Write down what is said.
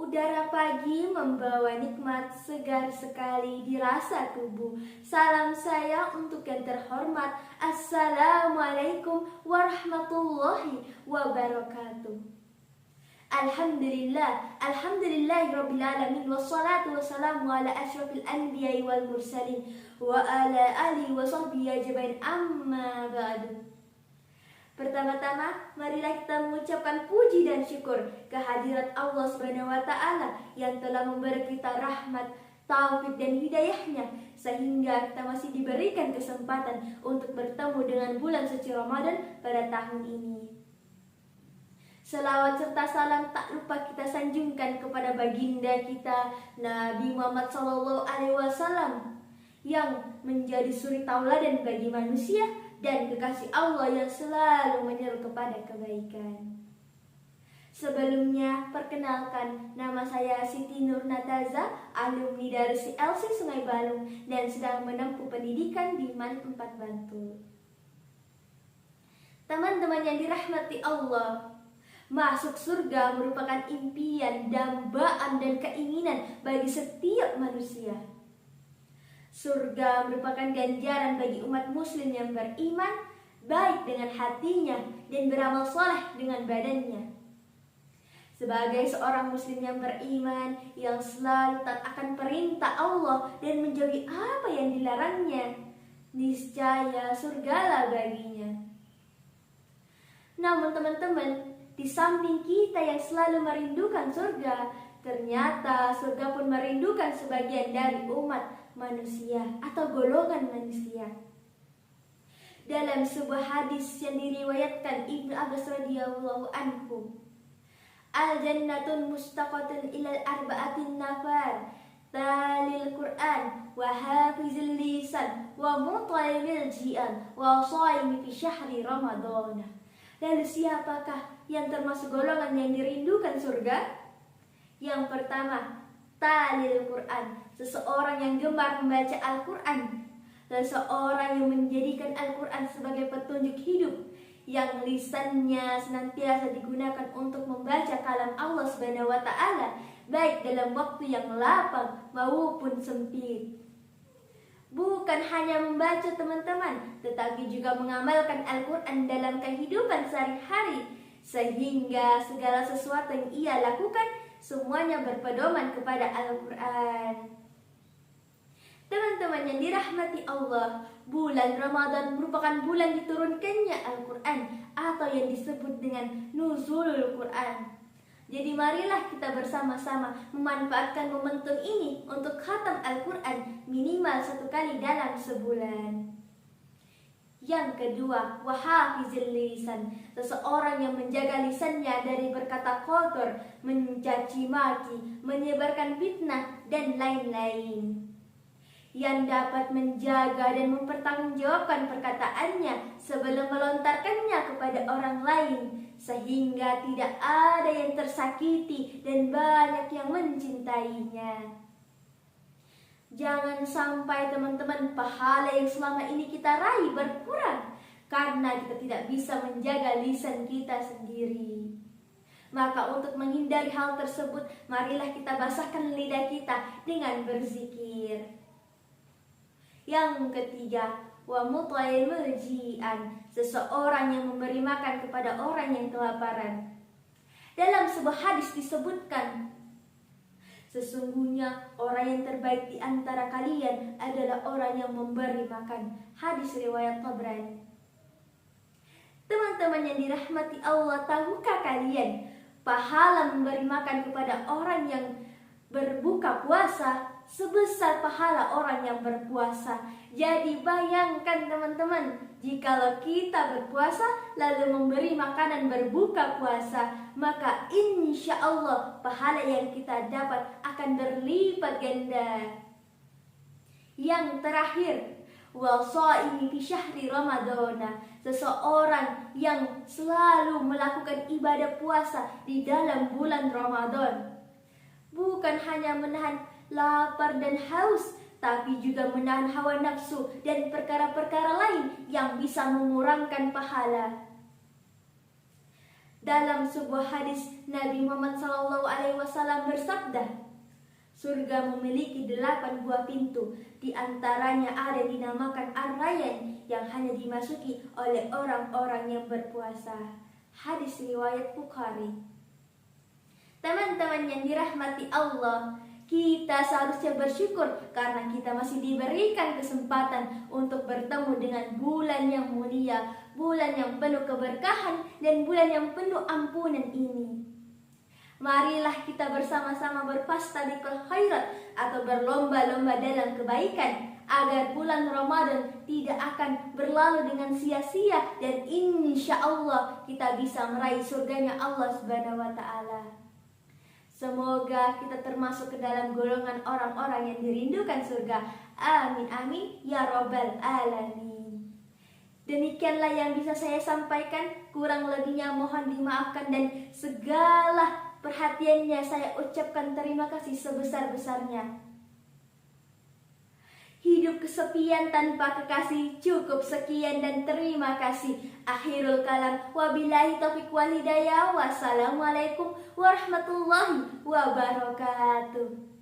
Udara pagi membawa nikmat segar sekali dirasa tubuh. Salam saya untuk yang terhormat. Assalamualaikum warahmatullahi wabarakatuh. Alhamdulillahirabbil alamin wassalatu wassalamu ala asyrafil anbiya'i wal mursalin wa ala alihi wa sahbihi ajmain amma ba'du. Pertama-tama, marilah kita mengucapkan puji dan syukur kehadirat Allah Subhanahu wa taala yang telah memberi kita rahmat, taufik dan hidayahnya sehingga kita masih diberikan kesempatan untuk bertemu dengan bulan suci Ramadan pada tahun ini. Selawat serta salam tak lupa kita sanjungkan kepada baginda kita Nabi Muhammad SAW yang menjadi suri tauladan bagi manusia dan kekasih Allah yang selalu menyeru kepada kebaikan. Sebelumnya, perkenalkan, nama saya Siti Nur Nataza, alumni dari LC Sungai Balung dan sedang menempuh pendidikan di MAN 4 Bantul. Teman-teman yang dirahmati Allah, masuk surga merupakan impian, dambaan dan keinginan bagi setiap manusia. Surga merupakan ganjaran bagi umat muslim yang beriman, baik dengan hatinya dan beramal soleh dengan badannya. Sebagai seorang muslim yang beriman, yang selalu taat akan perintah Allah dan menjauhi apa yang dilarangnya, niscaya surgalah baginya. Namun teman-teman, di samping kita yang selalu merindukan surga, ternyata surga pun merindukan sebagian dari umat manusia atau golongan manusia. Dalam sebuah hadis yang diriwayatkan Ibnu Abbas radhiyallahu anhu, al-jannatun mustaqatun ilal arba'atin nafar, talil Qur'an wa hafizil lisan wa mut'imil ji'an wa shaimi fi syahri Ramadan. Lalu siapakah yang termasuk golongan yang dirindukan surga? Yang pertama, talil Quran, seseorang yang gemar membaca Al-Quran, seseorang yang menjadikan Al-Quran sebagai petunjuk hidup, yang lisannya senantiasa digunakan untuk membaca kalam Allah Subhanahu wa taala, baik dalam waktu yang lapang maupun sempit. Bukan hanya membaca teman-teman, tetapi juga mengamalkan Al-Quran dalam kehidupan sehari-hari, sehingga segala sesuatu yang ia lakukan semuanya berpedoman kepada Al-Quran. Teman-teman yang dirahmati Allah, bulan Ramadan merupakan bulan diturunkannya Al-Quran atau yang disebut dengan Nuzulul Quran. Jadi marilah kita bersama-sama memanfaatkan momentum ini untuk khatam Al-Quran minimal 1 kali dalam sebulan. Yang kedua, wahafizil lisan, seseorang yang menjaga lisannya dari berkata kotor, mencaci maki, menyebarkan fitnah dan lain-lain. Yang dapat menjaga dan mempertanggungjawabkan perkataannya sebelum melontarkannya kepada orang lain, sehingga tidak ada yang tersakiti dan banyak yang mencintainya. Jangan sampai teman-teman pahala yang selama ini kita raih berkurang karena kita tidak bisa menjaga lisan kita sendiri. Maka untuk menghindari hal tersebut, marilah kita basahkan lidah kita dengan berzikir. Yang ketiga, wa mut'imil ji'an, seseorang yang memberi makan kepada orang yang kelaparan. Dalam sebuah hadis disebutkan, sesungguhnya orang yang terbaik di antara kalian adalah orang yang memberi makan. Hadis riwayat Tabrani. Teman-teman yang dirahmati Allah, tahukah kalian pahala memberi makan kepada orang yang berbuka puasa sebesar pahala orang yang berpuasa? Jadi bayangkan teman-teman, jikalau kita berpuasa lalu memberi makanan berbuka puasa, maka insya Allah pahala yang kita dapat akan berlipat ganda. Yang terakhir, washaimi fi syahri Ramadan, seseorang yang selalu melakukan ibadah puasa di dalam bulan Ramadan. Bukan hanya menahan lapar dan haus, tapi juga menahan hawa nafsu dan perkara-perkara lain yang bisa mengurangkan pahala. Dalam sebuah hadis Nabi Muhammad SAW bersabda, surga memiliki 8 buah pintu, di antaranya ada dinamakan Ar-Rayyan yang hanya dimasuki oleh orang-orang yang berpuasa. Hadis riwayat Bukhari. Teman-teman yang dirahmati Allah, kita seharusnya bersyukur karena kita masih diberikan kesempatan untuk bertemu dengan bulan yang mulia, bulan yang penuh keberkahan, dan bulan yang penuh ampunan ini. Marilah kita bersama-sama berfastabiqul khairat atau berlomba-lomba dalam kebaikan, agar bulan Ramadan tidak akan berlalu dengan sia-sia, dan insya Allah kita bisa meraih surganya Allah Subhanahu wa Ta'ala. Semoga kita termasuk ke dalam golongan orang-orang yang dirindukan surga. Amin amin ya robbal alamin. Demikianlah yang bisa saya sampaikan. Kurang lebihnya mohon dimaafkan, dan segala perhatiannya saya ucapkan terima kasih sebesar-besarnya. Hidup kesepian tanpa kekasih, cukup sekian dan terima kasih. Akhirul kalam, wabillahi taufiq wal hidayah. Wassalamualaikum warahmatullahi wabarakatuh.